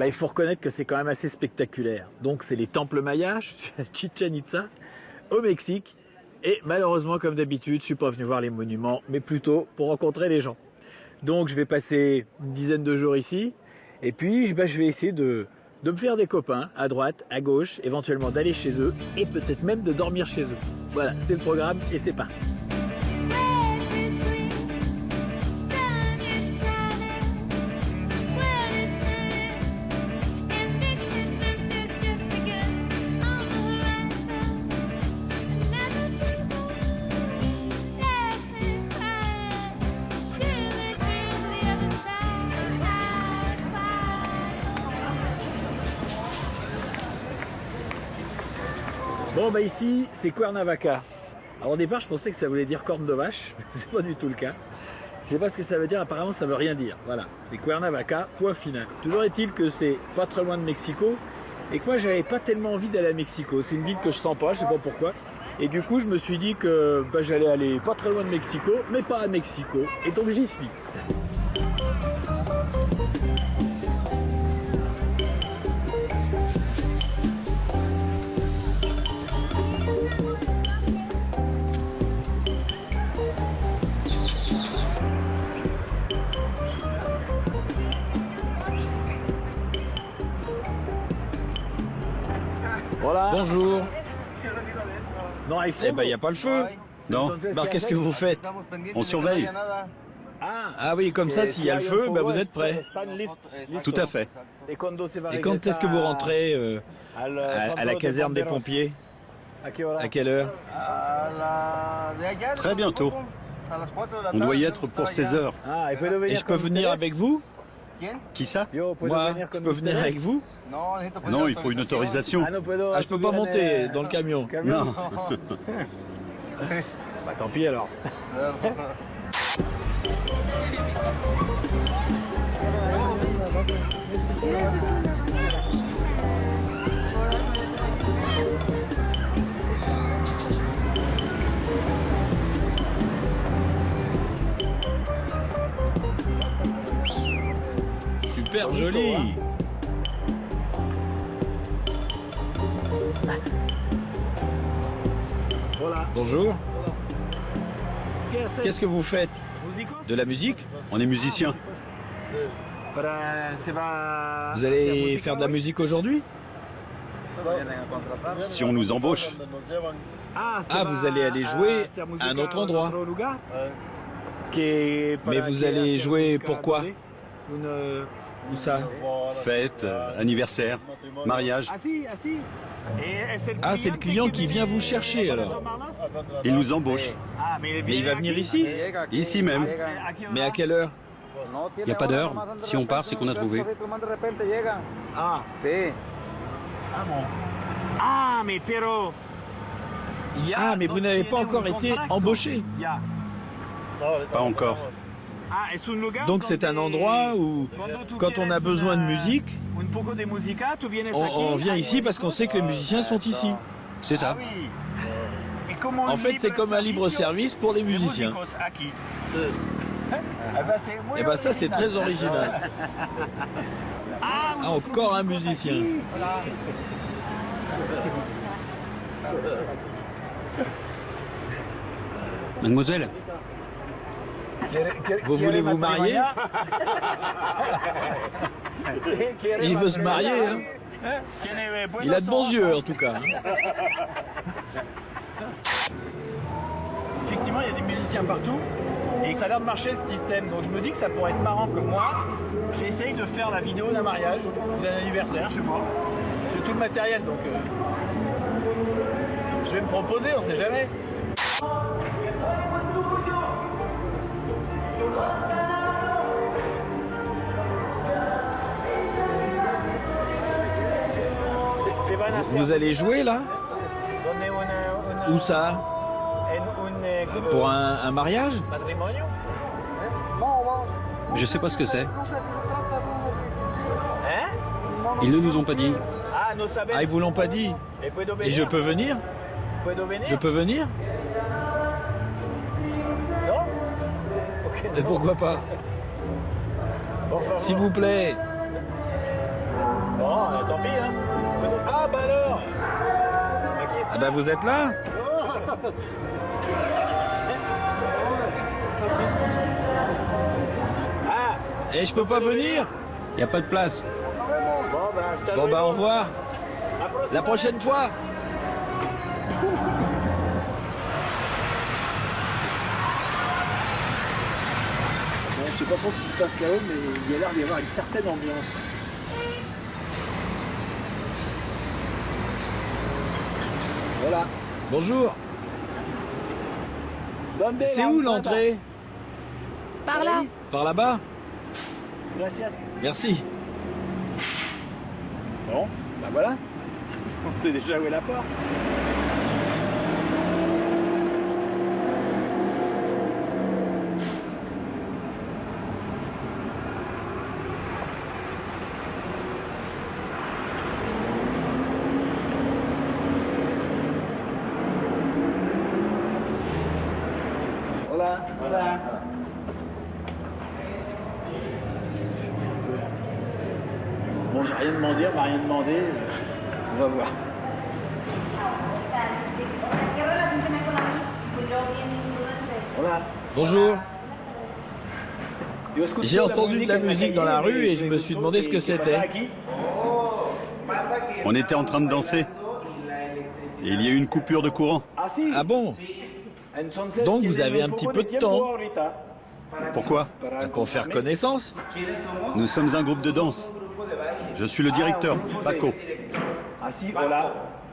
il faut reconnaître que c'est quand même assez spectaculaire. Donc c'est les temples mayas, je suis à Chichén Itzá, au Mexique. Et malheureusement, comme d'habitude, je ne suis pas venu voir les monuments, mais plutôt pour rencontrer les gens. Donc je vais passer une dizaine de jours ici. Et puis je vais essayer de me faire des copains à droite, à gauche, éventuellement d'aller chez eux et peut-être même de dormir chez eux. Voilà, c'est le programme et c'est parti. Bon ici c'est Cuernavaca. Alors au départ je pensais que ça voulait dire corne de vache, mais c'est pas du tout le cas. C'est pas ce que ça veut dire, apparemment ça veut rien dire. Voilà, c'est Cuernavaca, point final. Toujours est-il que c'est pas très loin de Mexico et que moi j'avais pas tellement envie d'aller à Mexico. C'est une ville que je sens pas, je sais pas pourquoi. Et du coup je me suis dit que j'allais aller pas très loin de Mexico, mais pas à Mexico. Et donc j'y suis. Voilà. Bonjour. Non, Eh ben, il n'y a pas le feu. Non, Alors, qu'est-ce que vous faites? on surveille. Ah oui, comme ça, s'il y a le feu, vous êtes prêts. Tout à fait. Et quand est-ce que vous rentrez à la caserne des pompiers? À quelle heure? Très bientôt. On doit y être pour 16 heures. Et je peux venir avec vous? Qui ça? Moi, je peux venir avec vous? Non, il faut une autorisation. Ah, je peux pas monter dans le camion. Non. Tant pis alors. Super joli. Voilà. Bonjour. Qu'est-ce que vous faites? De la musique? On est musicien. Vous allez faire de la musique aujourd'hui? Si on nous embauche. Ah, vous allez aller jouer à un autre endroit. Mais vous allez jouer pourquoi? Où ça? Fête, anniversaire, mariage. Ah, c'est le client qui vient vous chercher alors. Il nous embauche. Mais il va venir ici? Ici même. Mais à quelle heure? Il n'y a pas d'heure. Si on part, c'est qu'on a trouvé. Ah. Ah bon. Ah, mais vous n'avez pas encore été embauché. Pas encore. Donc c'est un endroit où, quand on a besoin de musique, on vient ici parce qu'on sait que les musiciens sont ici. C'est ça. En fait, c'est comme un libre service pour les musiciens. Et ben ça, c'est très original. Ah, encore un musicien. Mademoiselle, Vous voulez vous marier? Il veut se marier, hein? Il a de bons yeux, en tout cas. Effectivement, il y a des musiciens partout et ça a l'air de marcher ce système. Donc je me dis que ça pourrait être marrant que moi, j'essaye de faire la vidéo d'un mariage ou d'un anniversaire, je sais pas. J'ai tout le matériel donc je vais me proposer, on sait jamais. Vous allez jouer là? Où ça? Pour un mariage? je sais pas ce que c'est. Ils ne nous ont pas dit. Ah, ils vous l'ont pas dit? Et je peux venir? Je peux venir? Non? Et pourquoi pas? S'il vous plaît. Ah ben vous êtes là? Et je peux pas venir? Il n'y a pas de place. Bon bah au revoir. La prochaine fois. Bon, je sais pas trop ce qui se passe là-haut, mais il y a l'air d'y avoir une certaine ambiance. Voilà. Bonjour. C'est où l'entrée? Par là. Par là-bas? Gracias. Merci. Bon, bah voilà. On sait déjà où est la porte. Voilà. Voilà. Bon, j'ai rien demandé, on m'a rien demandé. On va voir. Voilà. Bonjour. J'ai entendu de la musique dans la rue et je me suis demandé ce que c'était. On était en train de danser. Et il y a eu une coupure de courant. Ah bon? Donc vous avez un petit peu de temps Pourquoi? pour faire connaissance. Nous sommes un groupe de danse. Je suis le directeur, Paco.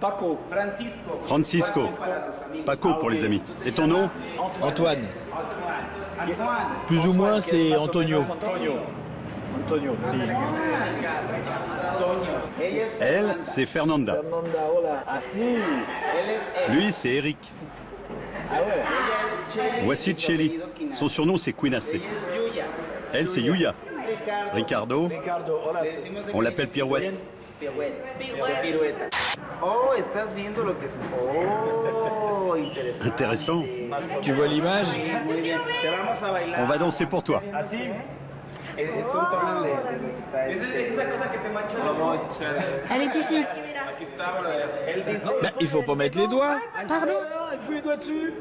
Paco. Francisco. Paco pour les amis. Et ton nom? Antoine. Plus ou moins c'est Antonio. Antonio, si. Elle, c'est Fernanda. Ah si. Lui, c'est Eric. Voici Chelly. Son surnom, c'est Quinacé. Elle, c'est Yuya. Ricardo, on l'appelle Pirouette. Oh, estás viendo lo que es. Oh, interesante. Intéressant. Tu vois l'image? Muy bien. Te vamos a bailar. On va danser pour toi. Así. Son tomas de lo que está. Es esa cosa que te mancha la mocha. Elle est ici. Él dice. Ben, il faut pas mettre les doigts. Pardon? Elle fout les doigts dessus.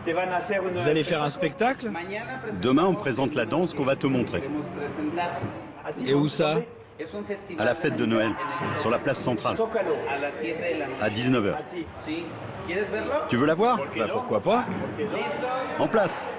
Vous allez faire un spectacle? Mañana Demain, on présente la danse qu'on va te montrer. presentamos presentar. Et où ça? Es un festival. À la fête de Noël, sur la place centrale, A las 7 de la noche. à 19h. Sí. ¿Quieres verlo? Tu veux la voir? Ben, pourquoi pas? En place.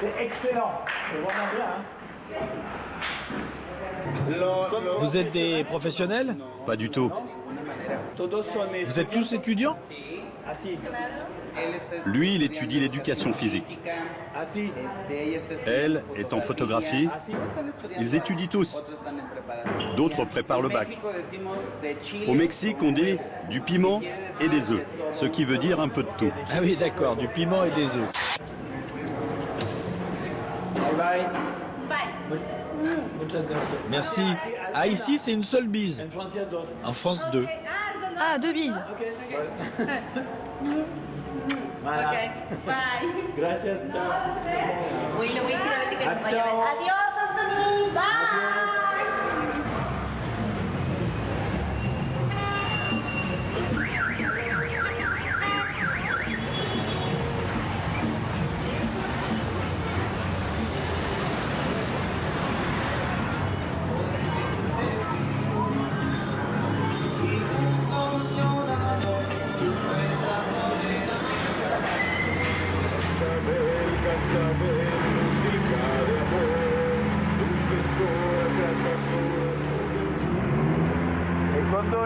C'est excellent. C'est vraiment bien. Hein. Vous êtes des professionnels? Pas du tout. Vous êtes tous étudiants? Así. Lui, il étudie l'éducation physique. Así. Elle est en photographie. Ils étudient tous. D'autres préparent le bac. Au Mexique, on dit du piment et des œufs, ce qui veut dire un peu de tout. Ah oui, d'accord, du piment et des œufs. Bye bye. Bye. Muchas gracias. Merci. Ah, ici, c'est une seule bise. En Francia, dos. En France, 2. Ah, 2 bises. Voilà. Bye. Gracias. Chao. Oui, le voy a decir a Betty que nos vaya a ver. Adiós, Anthony. Bye.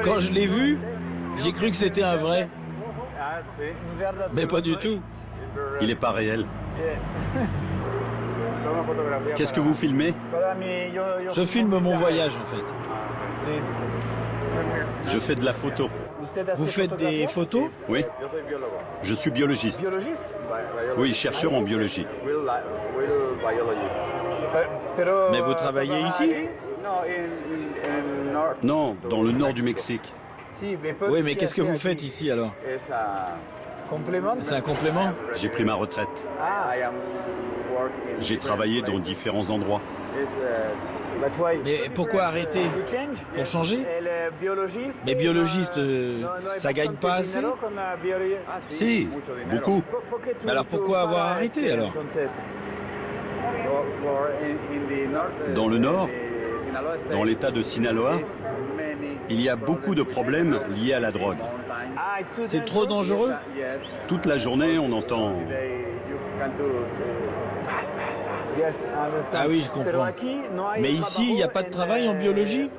Quand je l'ai vu, j'ai cru que c'était un vrai. Mais pas du tout. Il n'est pas réel. Qu'est-ce que vous filmez? Je filme mon voyage en fait. Je fais de la photo. Vous faites des photos? Oui. Je suis biologiste. Oui, chercheur en biologie. Mais vous travaillez ici? Non, dans le nord du Mexique. Oui, mais qu'est-ce que vous faites ici alors? C'est un complément? J'ai pris ma retraite. J'ai travaillé dans différents endroits. Mais pourquoi arrêter? Pour changer? Mais biologiste, ça gagne pas assez? Si, beaucoup. Alors pourquoi avoir arrêté alors? Dans le nord, dans l'état de Sinaloa, il y a beaucoup de problèmes liés à la drogue. C'est trop dangereux? Toute la journée, on entend... Ah oui, je comprends. Mais ici, il n'y a pas de travail en biologie?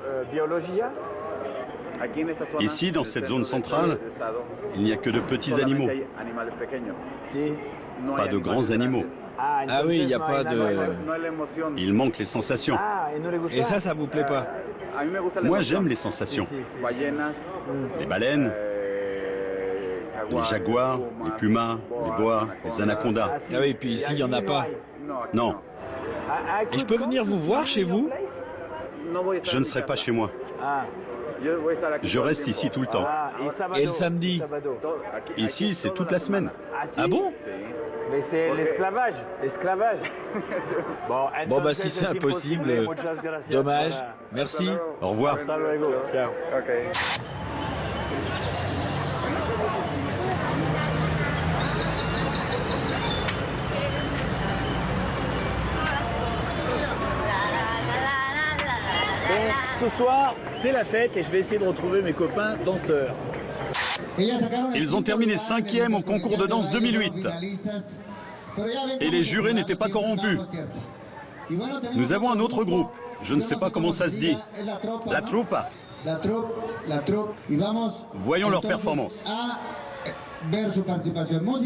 Ici, dans cette zone centrale, il n'y a que de petits animaux. Pas de grands animaux. Ah oui, il n'y a pas de... Il manque les sensations. Et ça vous plaît pas? Moi, j'aime les sensations. Les baleines, les jaguars, les pumas, les boas, les anacondas. Ah oui, puis ici, il n'y en a pas. Non, Et je peux venir vous voir chez vous? je ne serai pas chez moi. Je reste ici tout le temps. Et le samedi? Ici, c'est toute la semaine. Ah bon? Mais c'est l'esclavage. Bon, bah si c'est impossible, dommage. Merci. Au revoir. Ciao. Ce soir, c'est la fête et je vais essayer de retrouver mes copains danseurs. Ils ont terminé 5e au concours de danse 2008. Et les jurés n'étaient pas corrompus. Nous avons un autre groupe. Je ne sais pas comment ça se dit. La Troupa. Voyons leur performance.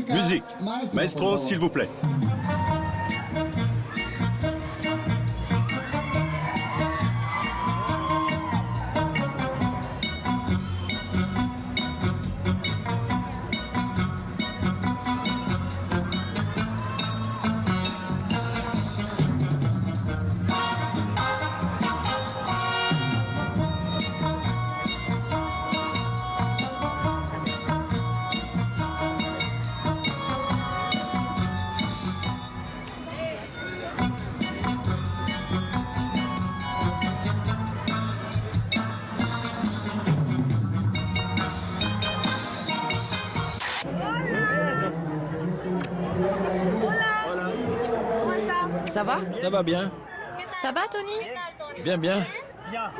Musique. Maestro, s'il vous plaît. Ça va? Ça va bien? Ça va, Tony? Bien, bien. Bien,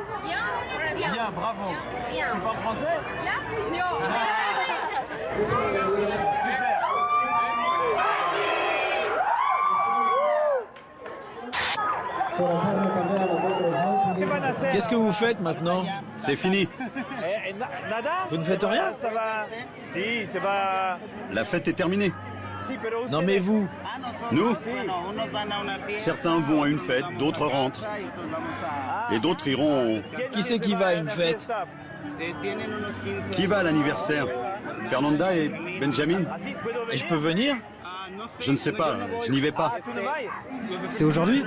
bravo. Tu parles français? Qu'est-ce que vous faites maintenant? C'est fini. Vous ne faites rien? Si, c'est pas... La fête est terminée. Non mais vous? Nous, certains vont à une fête, d'autres rentrent. Et d'autres iront... Qui c'est qui va à une fête? Qui va à l'anniversaire? Fernanda et Benjamin? Et je peux venir? Je ne sais pas, je n'y vais pas. C'est aujourd'hui?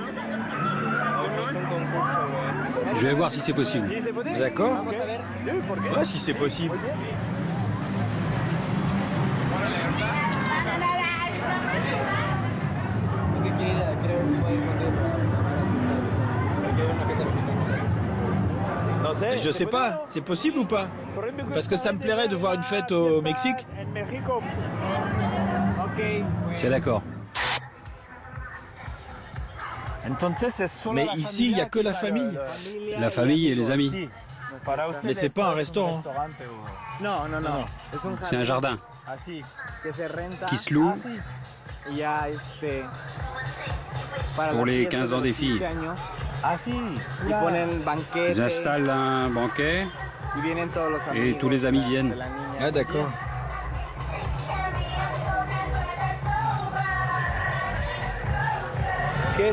Je vais voir si c'est possible. D'accord. Ouais, si c'est possible. Je sais pas, c'est possible ou pas? Parce que ça me plairait de voir une fête au Mexique. C'est d'accord. Mais ici, il n'y a que la famille. La famille et les amis. Mais c'est pas un restaurant. Non. C'est un jardin qui se loue pour les 15 ans des filles. Ils installent un banquet Et tous les amis viennent. Ah d'accord.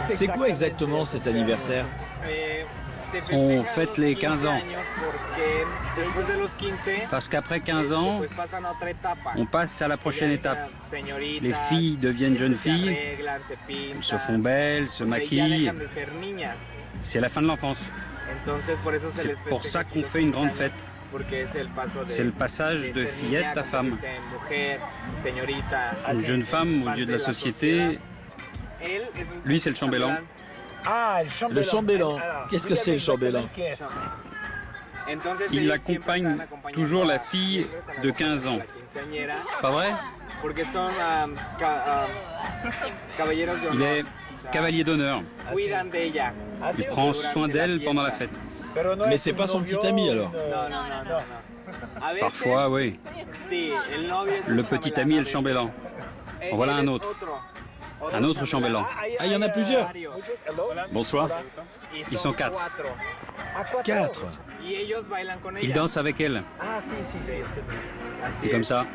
C'est quoi exactement cet anniversaire? On fête les 15 ans. Parce qu'après 15 ans, on passe à la prochaine étape. Les filles deviennent jeunes filles, elles se font belles, se maquillent. C'est la fin de l'enfance. C'est pour ça qu'on fait une grande fête. C'est le passage de fillette à femme. Une jeune femme aux yeux de la société. Lui, c'est le chambellan. Ah, Le chambellan. Qu'est-ce que c'est le chambellan? Il accompagne toujours la fille de 15 ans. Pas vrai? Il est cavalier d'honneur. Il prend soin d'elle pendant la fête. Mais c'est pas son petit ami alors? Parfois, oui. Le petit ami est le chambellan. En voilà un autre. Un autre chambellan. Ah, il y en a plusieurs? Bonsoir. Ils sont 4. 4. Il danse avec elle. C'est comme ça.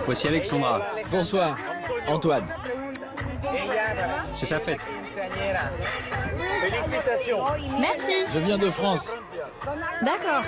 Voici Alexandra. Bonsoir, Antoine. C'est sa fête. Félicitations. Merci. Je viens de France. D'accord.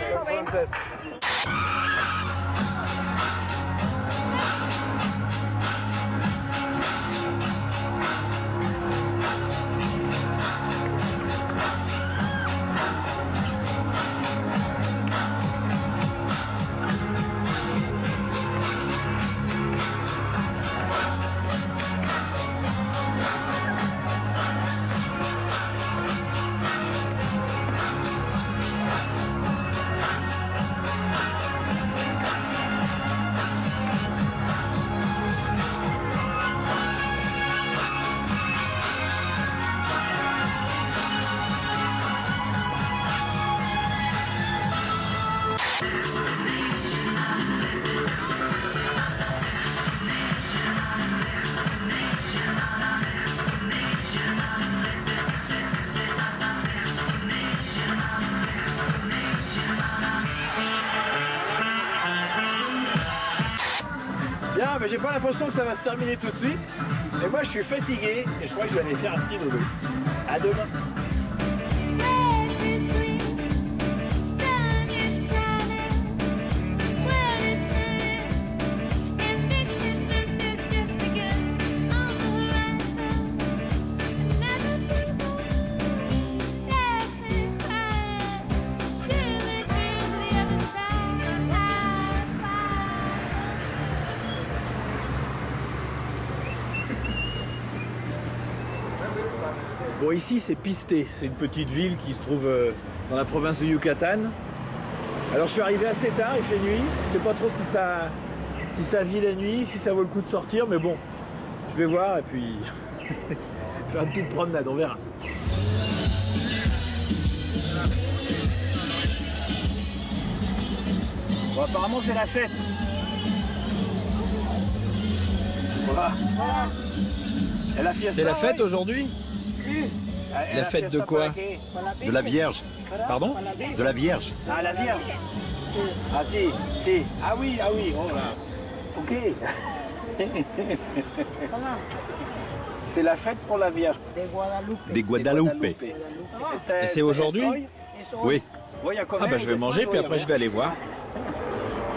Bien, mais j'ai pas l'impression que ça va se terminer tout de suite. Et moi, je suis fatigué et je crois que je vais aller faire un petit dodo. À demain. Bon, ici c'est Pisté, c'est une petite ville qui se trouve dans la province de Yucatan. Alors je suis arrivé assez tard, il fait nuit, je sais pas trop si ça vit la nuit, si ça vaut le coup de sortir, mais bon, je vais voir et puis faire une petite promenade, on verra. Bon, apparemment c'est la fête. Voilà. C'est la fête aujourd'hui? La fête de quoi? De la Vierge. Pardon? De la Vierge. Ah, la Vierge. Ah si, si. Ah oui, oh là. Ok. C'est la fête pour la Vierge. Des Guadalupe. Et c'est aujourd'hui? Oui. Ah bah je vais manger puis après je vais aller voir.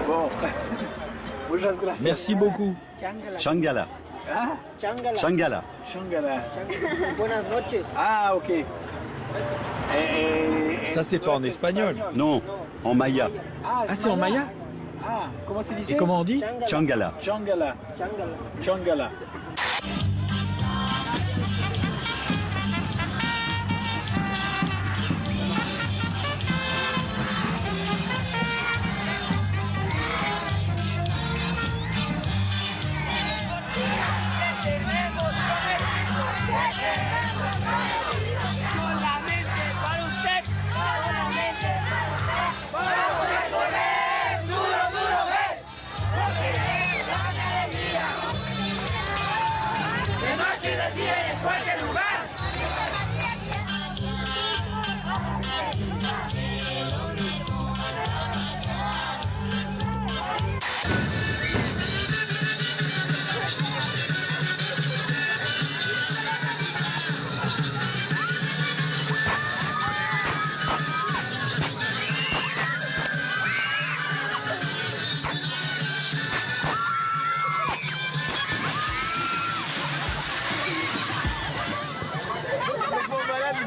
Bon. Muchas gracias. Merci beaucoup. Shangala. Ah, Shangala. Shangala. Ah, ok. Ça c'est pas en espagnol. Non, en maya. Ah c'est en maya? Ah, comment tu dis? Et comment on dit? Changala. Shangala. Shangala.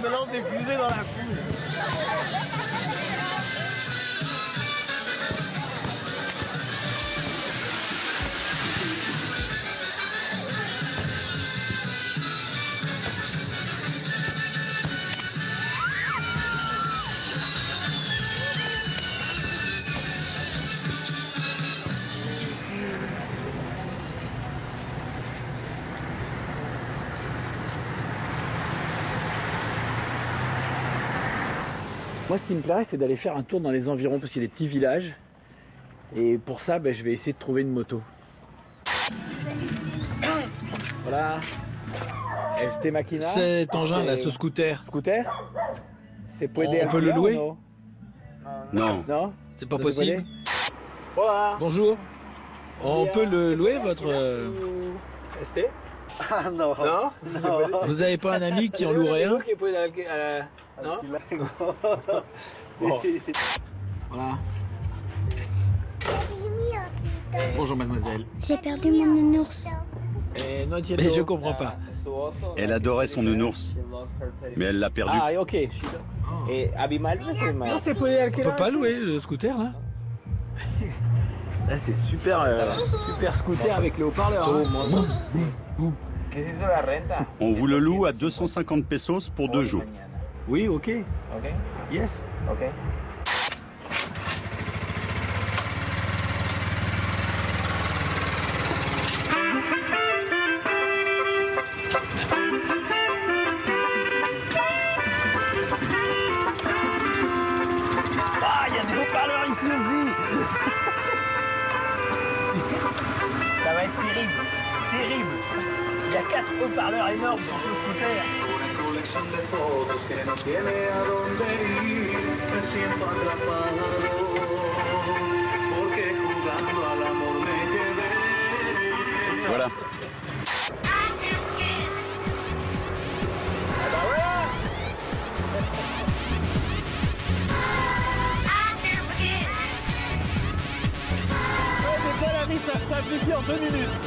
me lance des fusées dans la foule. Moi, ce qui me plairait, c'est d'aller faire un tour dans les environs, parce qu'il y a des petits villages. Et pour ça, je vais essayer de trouver une moto. Voilà. Este Machina. Cet engin, là, ce scooter. Scooter. C'est pour On peut le louer? Non. Non. C'est pas possible. Voilà. Bonjour. On peut le louer, votre... Este. Ah, non. Non. Vous avez pas un ami qui en louerait un? Non. Bon. Voilà. Bonjour mademoiselle. J'ai perdu mon nounours. Mais je comprends pas. Elle adorait son nounours, mais elle l'a perdu. Ah, ok. Non, c'est On peut pas louer le scooter, là? Là, c'est super, super scooter avec le haut-parleur. Hein. On vous le loue à 250 pesos pour 2 jours. Oui, ok. Yes. Ah, il y a des haut-parleurs ici aussi. Ça va être terrible. Terrible. Il y a 4 haut-parleurs énormes dans ce scooter. Voilà. Ça simplifie en 2 minutes.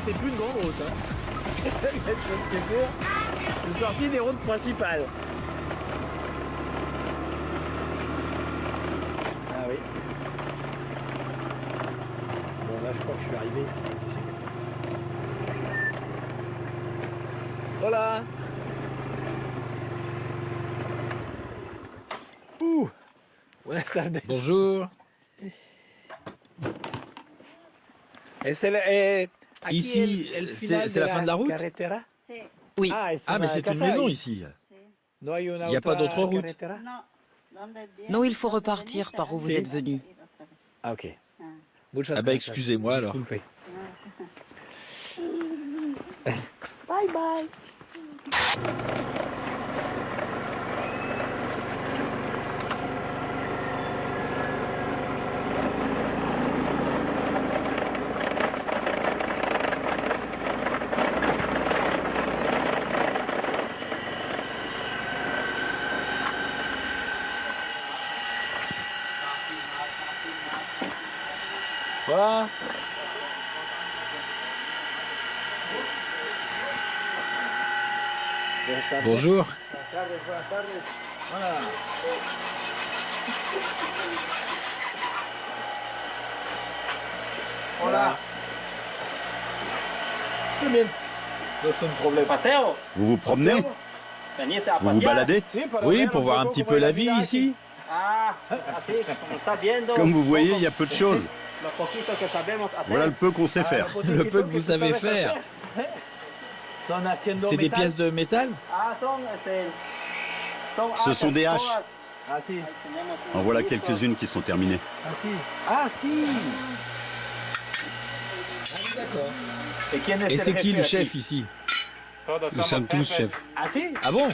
C'est plus une grande route. Hein. Il y a une chose qui est sûre, c'est sorti des routes principales. Ah oui. Bon là je crois que je suis arrivé. Voilà. Ouh. Buenas tardes. Bonjour. Et c'est Ici, c'est la fin de la route? Oui. Ah, mais c'est une maison ici. Il n'y a pas d'autre route. Non, il faut repartir par où vous êtes venu. Ah, ok. Ah bah excusez-moi alors. Bye bye. Voilà. Bonjour. Voilà. Voilà. Très bien. Vous vous promenez? Vous vous baladez? Oui, pour voir un petit peu la vie ici. Comme vous voyez, il y a peu de choses. Voilà le peu qu'on sait faire. Le peu que vous savez faire. C'est des pièces de métal? Ce sont des haches. Ah si. En voilà quelques-unes qui sont terminées. Ah si. Ah si. Et c'est qui le chef ici? Nous sommes tous chefs. Ah si. Ah bon?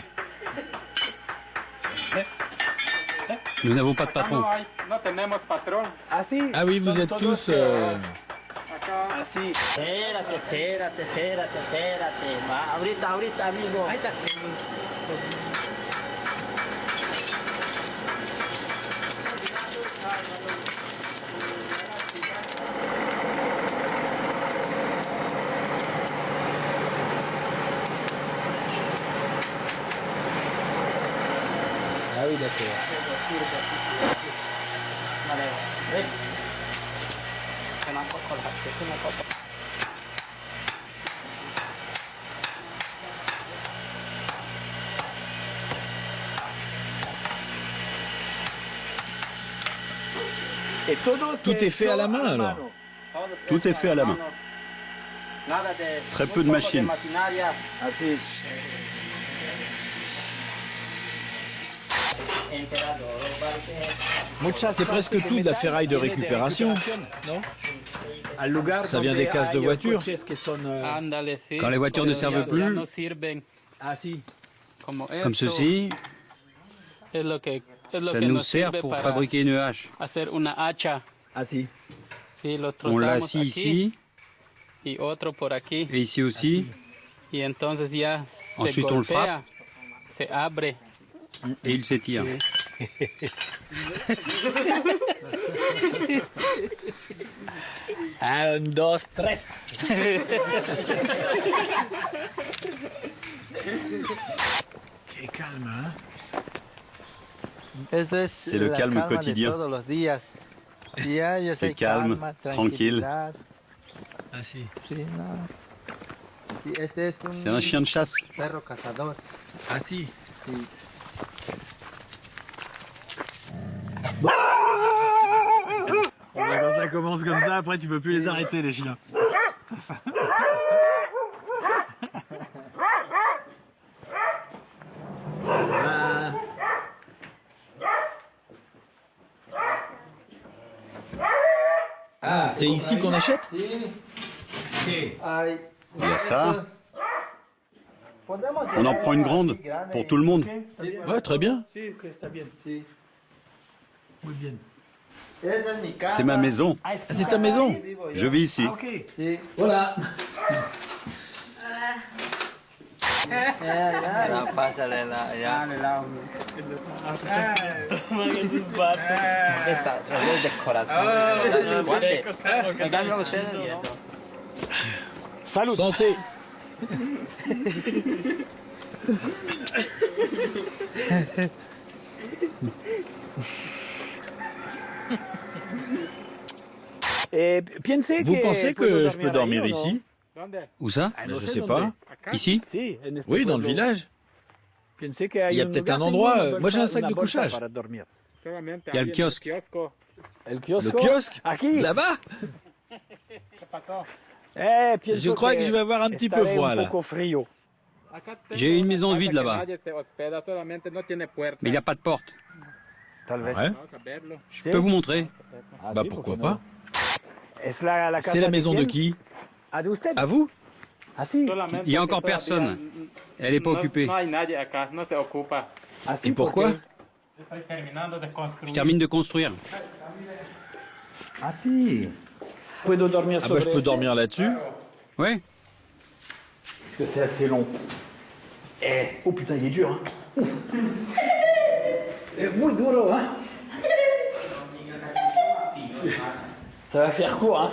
Nous n'avons pas de patron. Ah si. Ah oui, vous êtes tous... Ah si. Ahorita, amigo. Ah oui, d'accord. Tout est fait à la main alors? Tout est fait à la main. Très peu de machines. Ah si. C'est presque tout de la ferraille de récupération, non? Ça vient des cases de voitures. Quand les voitures ne servent plus, Ah si. comme ceci, ça nous sert pour fabriquer une hache. Ah si. On l'a assis ici, et ici aussi. Ensuite, on le frappe, et il s'étire. Un, dos, tres. Quel calme, hein? C'est le calme quotidien. C'est calme, tranquille. Ah si. C'est un chien de chasse. Ah si. Quand ça commence comme ça, après tu peux plus les arrêter les chiens. Ah, c'est ici qu'on achète? Il y a ça. On en prend une grande pour tout le monde. Ouais, très bien. C'est ma maison. Ah, c'est ta maison? Je vis ici. Voilà. Salut. Santé. Vous pensez que je peux dormir ici? Où ça? Je sais pas. Ici? Oui, dans le village. Il y a peut-être un endroit. Moi, j'ai un sac de couchage. Il y a le kiosque. Le kiosque? Là-bas? Je crois que je vais avoir un petit peu froid là. J'ai une maison vide là-bas, mais il n'y a pas de porte. Ouais. Je peux vous montrer. Bah pourquoi pas? C'est la maison de qui? À vous? Il n'y a encore personne. Elle n'est pas occupée. Et pourquoi? Je termine de construire. Ah si. Ah bah je peux dormir là-dessus. Oui. Parce que c'est assez long. Oh putain, il est dur, hein. Muy duro, hein. Ça va faire court, hein.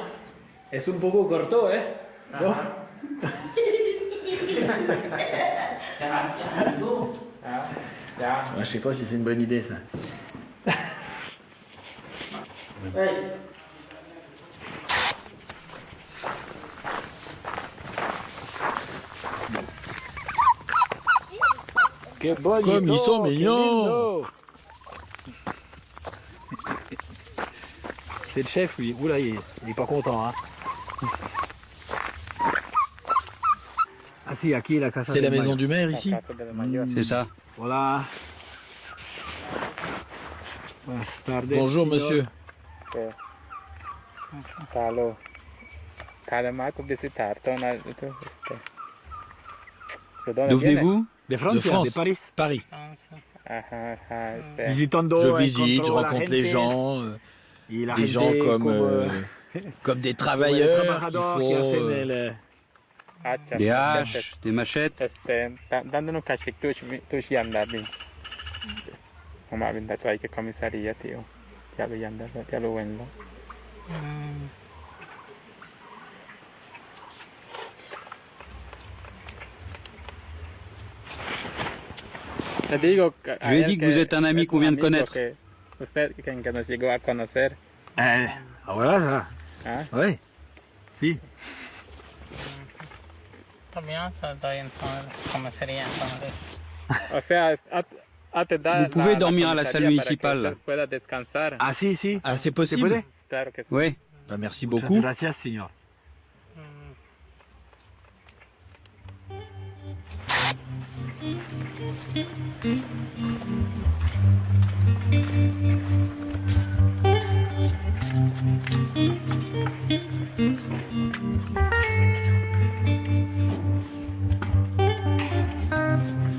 Es un poco corto, hein. Bon. Je sais pas si c'est une bonne idée, ça. Comme ils sont mignons. C'est le chef, lui. Oula, il est pas content, hein. Ah si, aquí la casa. C'est la maison du maire ici? C'est ça. Voilà. Bonjour monsieur. D'où venez-vous? De France, De France, de Paris. Paris. Visitando, Je visite, je encontro la rencontre les gente, gens, y la des gens gente comme des como travailleurs qui trabajador qui font hacen el, Des haches, des machettes. Je lui ai dit que vous êtes un ami qu'on vient de connaître. Ah voilà ça. Oui. Si. Vous pouvez dormir à la salle municipale. Ah si, si. Ah, c'est ¿Se possible? puede? Oui. Bah, merci Muchas beaucoup. gracias, señor.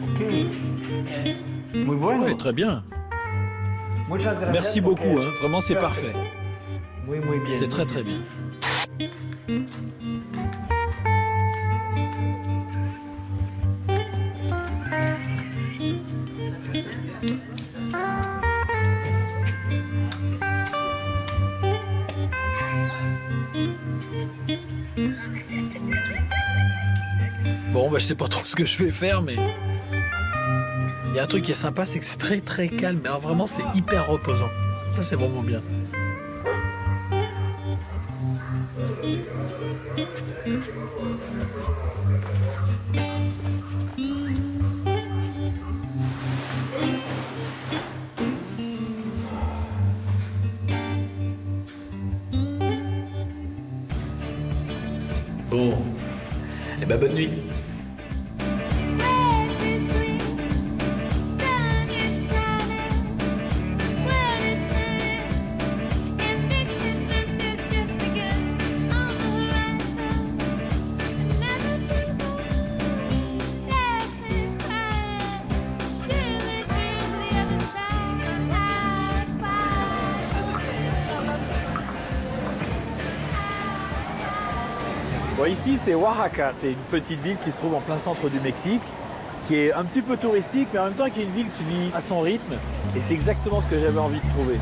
Ok. Muy bueno. Ouais, très bien. Muchas gracias Merci porque beaucoup, es hein. Vraiment c'est perfect. parfait. Muy, muy bien. C'est très très bien. Bon, bah, je sais pas trop ce que je vais faire, mais il y a un truc qui est sympa, c'est que c'est très très calme. Mais alors, vraiment, c'est hyper reposant. Ça, c'est vraiment bien. Bon, et ben bonne nuit. Bon, ici, c'est Oaxaca. C'est une petite ville qui se trouve en plein centre du Mexique, qui est un petit peu touristique, mais en même temps qui est une ville qui vit à son rythme. Et c'est exactement ce que j'avais envie de trouver.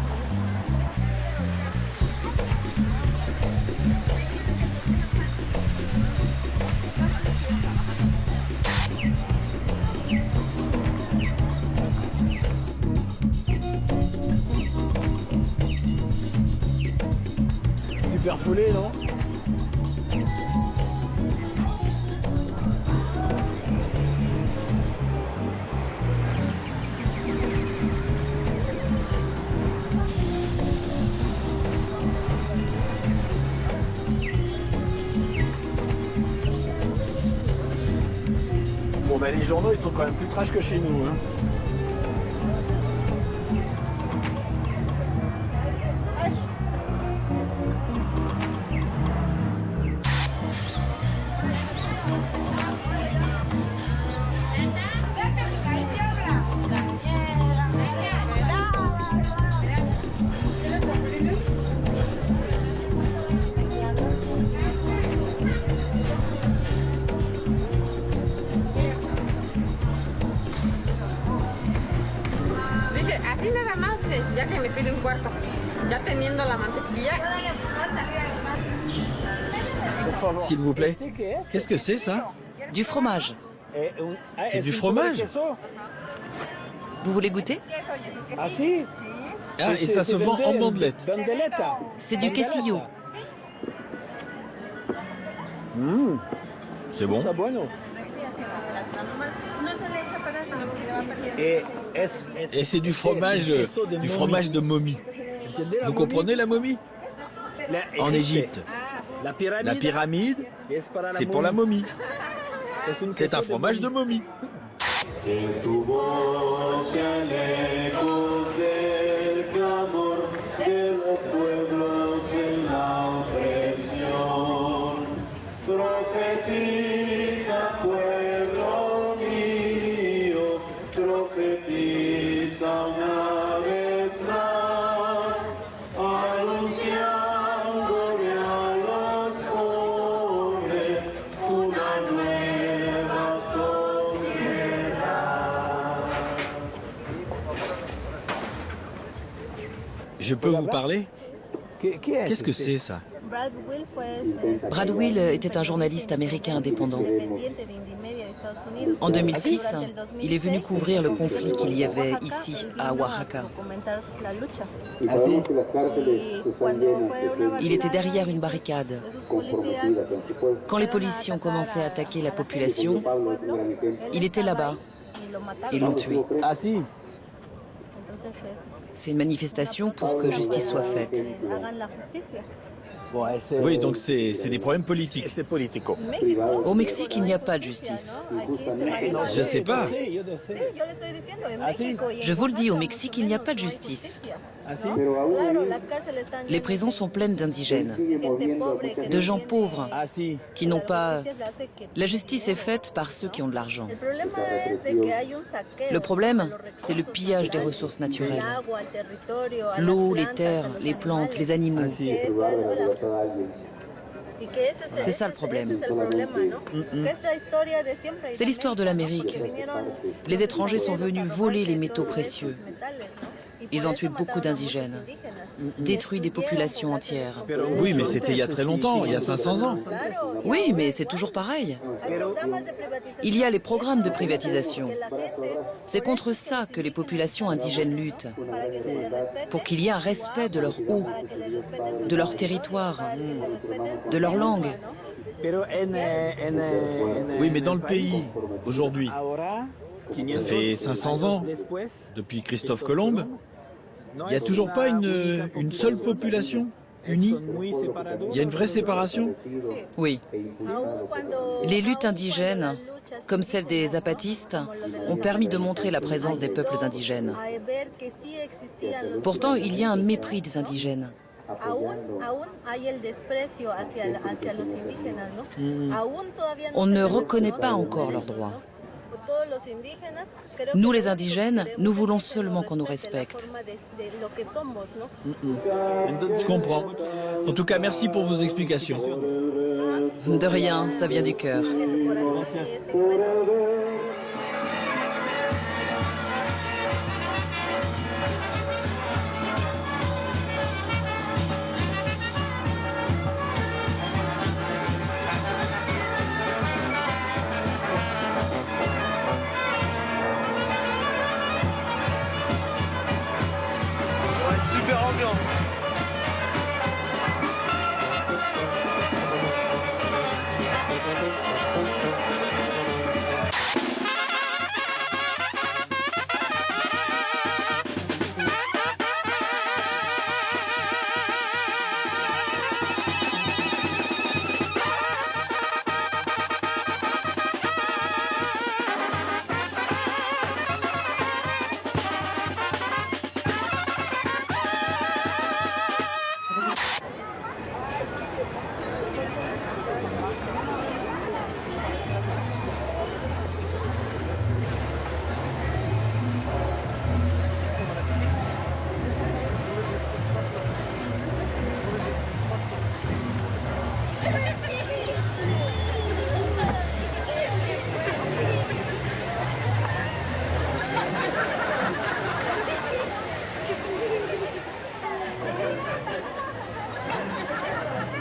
Super foulé, non? Bon ben les journaux ils sont quand même plus trash que chez nous. Hein. Así nada más, ya que me pide un cuarto, ya teniendo la mantequilla. S'il vous plaît. Qu'est-ce que c'est ça? Du fromage. C'est du fromage? Vous voulez goûter? Ah si. Ah, et ça se vend en bandelette. C'est du quesillo. C'est bon. Et c'est du fromage de momie. Vous comprenez la momie? En Égypte. La pyramide, c'est pour la momie. C'est un fromage de momie. Que tu voz se aleje de Je peux vous parler? Qu'est-ce que c'est ça? Brad Will était un journaliste américain indépendant. En 2006, il est venu couvrir le conflit qu'il y avait ici, à Oaxaca. Il était derrière une barricade. Quand les policiers ont commencé à attaquer la population, il était là-bas. Ils l'ont tué. Ah si. C'est une manifestation pour que justice soit faite. Oui, donc c'est des problèmes politiques. C'est politico. Au Mexique, il n'y a pas de justice. Je sais pas. Je vous le dis, au Mexique, il n'y a pas de justice. Les prisons sont pleines d'indigènes, de gens pauvres, qui n'ont pas... La justice est faite par ceux qui ont de l'argent. Le problème, c'est le pillage des ressources naturelles. L'eau, les terres, les plantes, les animaux. C'est ça le problème. C'est l'histoire de l'Amérique. Les étrangers sont venus voler les métaux précieux. Ils ont tué beaucoup d'indigènes, détruit des populations entières. Oui, mais c'était il y a très longtemps, il y a 500 ans. Oui, mais c'est toujours pareil. Il y a les programmes de privatisation. C'est contre ça que les populations indigènes luttent, pour qu'il y ait un respect de leur eau, de leur territoire, de leur langue. Oui, mais dans le pays, aujourd'hui, ça fait 500 ans, depuis Christophe Colomb, il n'y a toujours pas une seule population unie. Il y a une vraie séparation. Oui. Les luttes indigènes, comme celle des zapatistes, ont permis de montrer la présence des peuples indigènes. Pourtant, il y a un mépris des indigènes. On ne reconnaît pas encore leurs droits. Nous, les indigènes, nous voulons seulement qu'on nous respecte. Je comprends. En tout cas, merci pour vos explications. De rien, ça vient du cœur.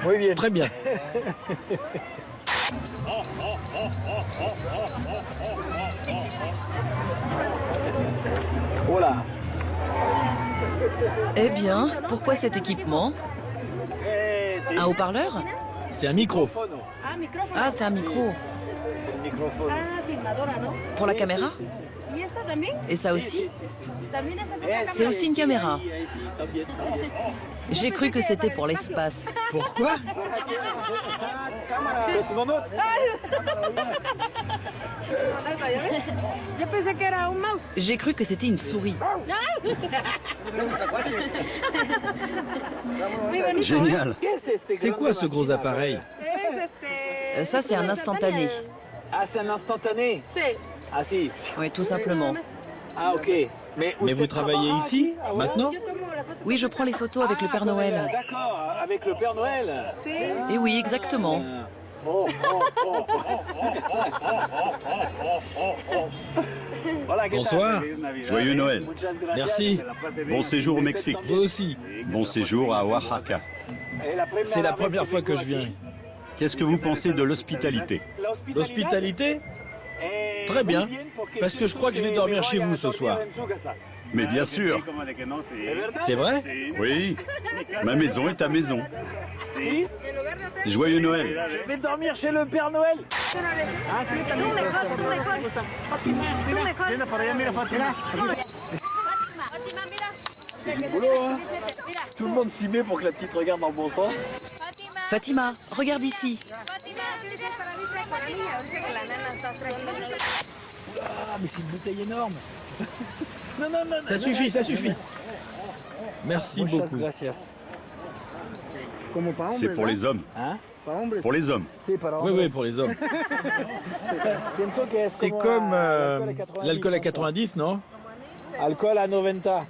Oui, bien. Très bien. Voilà. Eh bien, pourquoi cet équipement? Un haut-parleur? C'est un micro. Ah, c'est un micro. Pour la caméra? Et ça aussi? C'est aussi une caméra. J'ai cru que c'était pour l'espace. Pourquoi? J'ai cru que c'était une souris. Génial. C'est quoi ce gros appareil? Ça, c'est un instantané. Ah, c'est un instantané? Ah si. Oui, tout simplement. Ah ok. Mais vous travaillez ici, maintenant? Oui, je prends les photos avec le Père Noël. D'accord, avec le Père Noël. Et oui, exactement. Bonsoir. Joyeux Noël. Merci. Bon séjour au Mexique. Vous aussi. Bon séjour à Oaxaca. C'est la première fois que je viens. Qu'est-ce que vous pensez de l'hospitalité? L'hospitalité? Très bien. Parce que je crois que je vais dormir chez vous ce soir. Mais bien sûr. C'est vrai? Oui. Ma maison est ta maison. Joyeux Noël. Je vais dormir chez le Père Noël. Tout le monde s'y met pour que la petite regarde dans le bon sens. Fatima, regarde ici. Ah, mais c'est une bouteille énorme. Non. Ça suffit, ça suffit. Merci beaucoup. C'est pour les hommes. Hein? Pour les hommes. Oui, pour les hommes. C'est comme l'alcool à 90, non? Alcool à 90.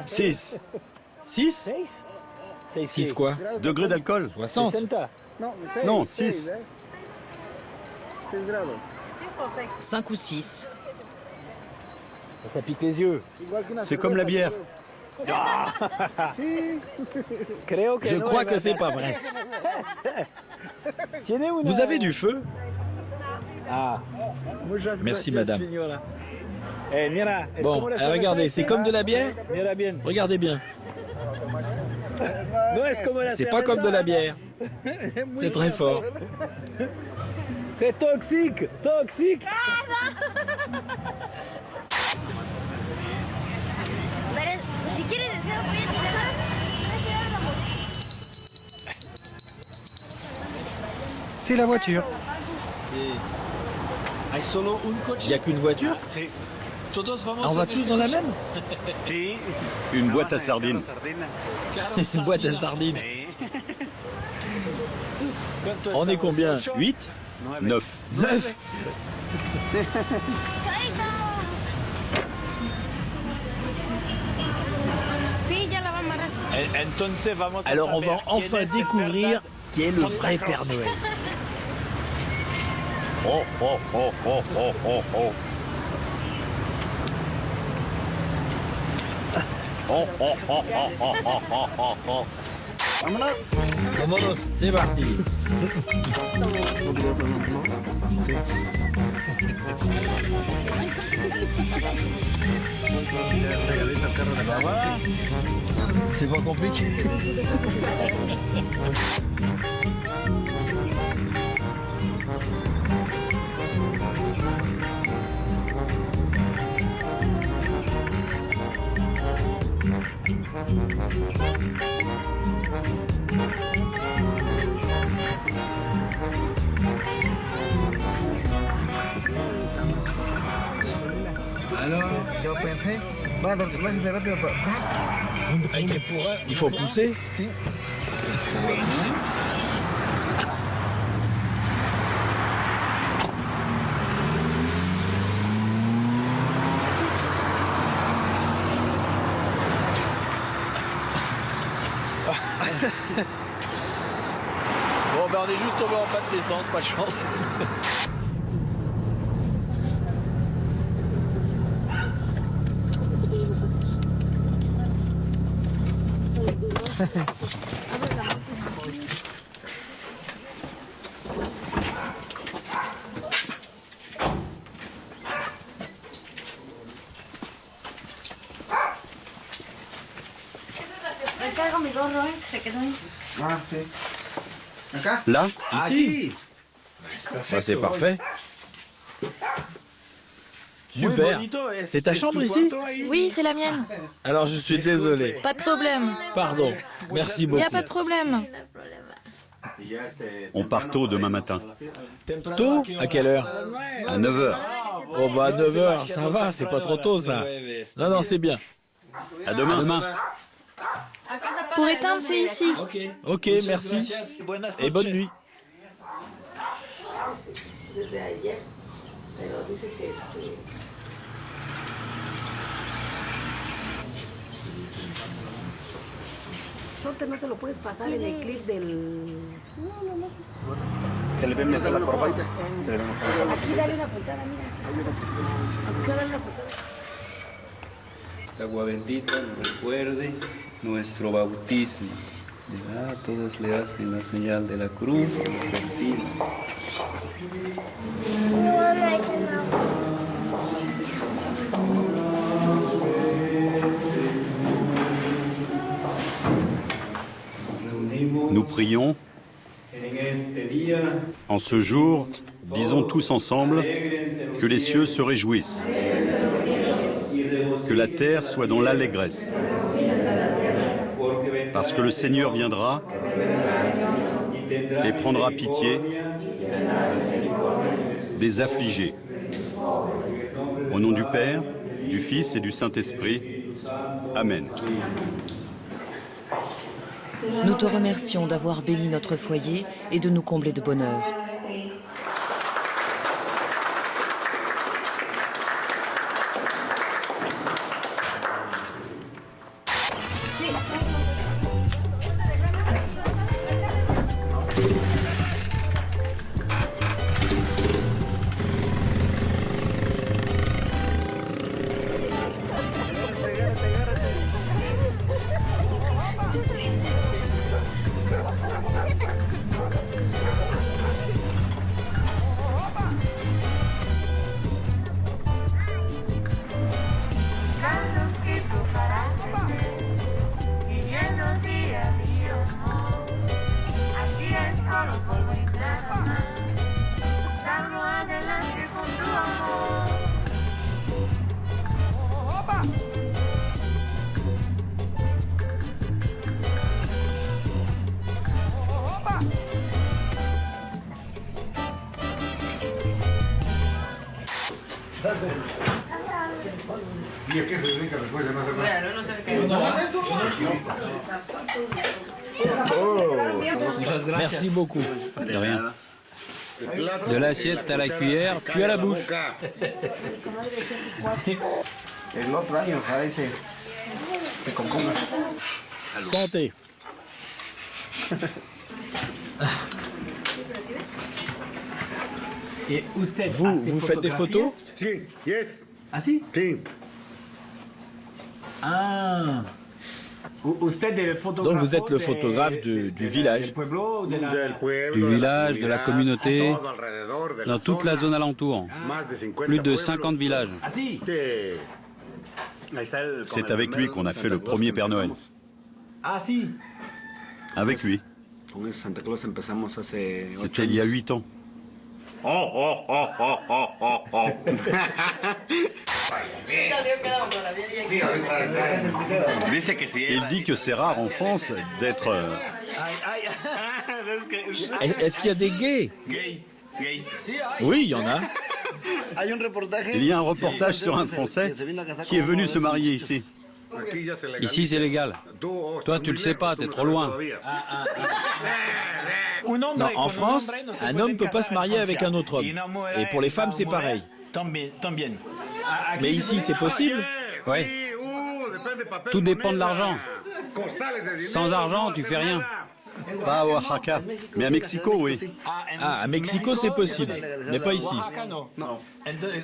6 6? 6 quoi? degrés d'alcool? 60. Non, 6. 5 ou 6. Ça pique les yeux. C'est comme la bière. Je crois que c'est pas vrai. Vous avez du feu? Ah. Merci, madame. Eh, mira, Bon, regardez, c'est comme de la bière? Mira bien. Regardez bien. No es como la C'est pas comme de la bière. C'est très fort. C'est toxique, toxique. Si quieres deseo, voy a C'est la voiture. Il n'y a qu'une voiture? On va tous dans la même? Une boîte à sardines. Une boîte à sardines. On est combien? 8? 9. 9? Sí, ya la va a amarrar. Alors on va enfin découvrir qui est le vrai Père Noël. Oh, oh, oh, oh, oh, oh, oh. Oh, oh, oh, oh, oh, oh, oh, oh. Vámonos, c'est parti. C'est pas compliqué. Alors, il faut pousser. Bon, ben on est juste tombé en panne d'essence, pas de chance. Recargo mi gorro, que se quedó ahí. Là? Ici? Bah, c'est parfait. Super. C'est ta chambre ici? Oui, c'est la mienne. Alors je suis désolé. Pas de problème. Pardon. Merci Il beaucoup. n'y a pas de problème. On part tôt demain matin. Tôt? À quelle heure? À 9h. Oh bah 9h, ça va, c'est pas trop tôt ça. Non, non, c'est bien. À demain. Pour éteindre, c'est ici. Ok, merci. Et bonne nuit. No se lo puedes pasar en el clip del... Se le ve mejor la corbata. Se le ve mejor la corbata. Dale una puntada, mira. Esta agua bendita nos recuerde nuestro bautismo. ¿Verdad? Todos le hacen la señal de la cruz, lo persiguen. Nous prions. En ce jour, disons tous ensemble que les cieux se réjouissent, que la terre soit dans l'allégresse, parce que le Seigneur viendra et prendra pitié des affligés. Au nom du Père, du Fils et du Saint-Esprit. Amen. Nous te remercions d'avoir béni notre foyer et de nous combler de bonheur. Merci beaucoup. De rien. De l'assiette à la cuillère, puis à la bouche. Santé. Et Vous faites des photos? Sí, yes. Ah si? Sí. Ah. Donc vous êtes le photographe du village. Du village, de la communauté, dans toute la zone alentour. Plus de 50 villages. Ah si? C'est avec lui qu'on a fait le premier Père Noël. Ah si? Avec lui. C'était il y a 8 ans. Il dit que c'est rare en France d'être... Est-ce qu'il y a des gays? Oui, il y en a. Il y a un reportage sur un Français qui est venu se marier ici. Ici, c'est légal. Toi, tu le sais pas, t'es trop loin. Non, en France, un homme ne peut pas se marier avec un autre homme. Et pour les femmes, c'est pareil. Mais ici, c'est possible? Oui. Tout dépend de l'argent. Sans argent, tu fais rien. Pas à Oaxaca, mais à Mexico, oui. Ah, à Mexico, c'est possible, mais pas ici.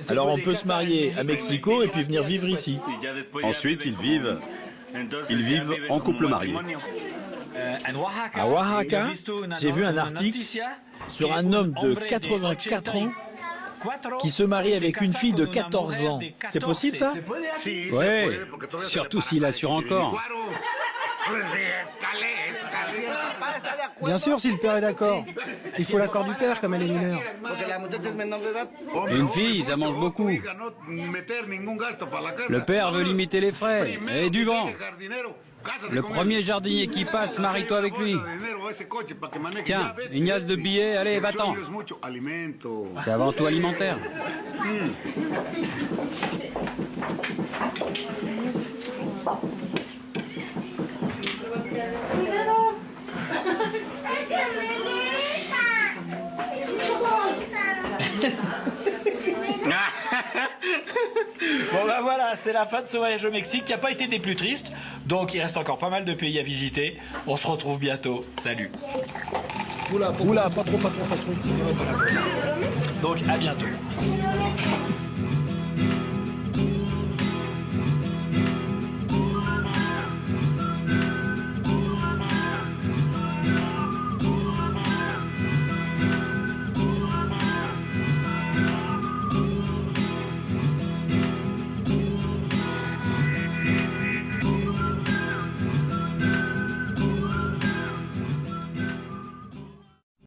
Alors on peut se marier à Mexico et puis venir vivre ici. Ensuite, ils vivent en couple marié. À Oaxaca, j'ai vu un article sur un homme de 84 ans qui se marie avec une fille de 14 ans. C'est possible, ça? Oui, surtout s'il assure encore. Bien sûr, si le père est d'accord. Il faut l'accord du père, comme elle est mineure. Une fille, ça mange beaucoup. Le père veut limiter les frais. Et du vent. Le premier jardinier qui passe, marie-toi avec lui. Tiens, une liasse de billets, allez, va-t'en. C'est avant tout alimentaire. Bon ben voilà, c'est la fin de ce voyage au Mexique qui n'a pas été des plus tristes. Donc il reste encore pas mal de pays à visiter. On se retrouve bientôt. Salut. Oula, pas trop. Donc à bientôt.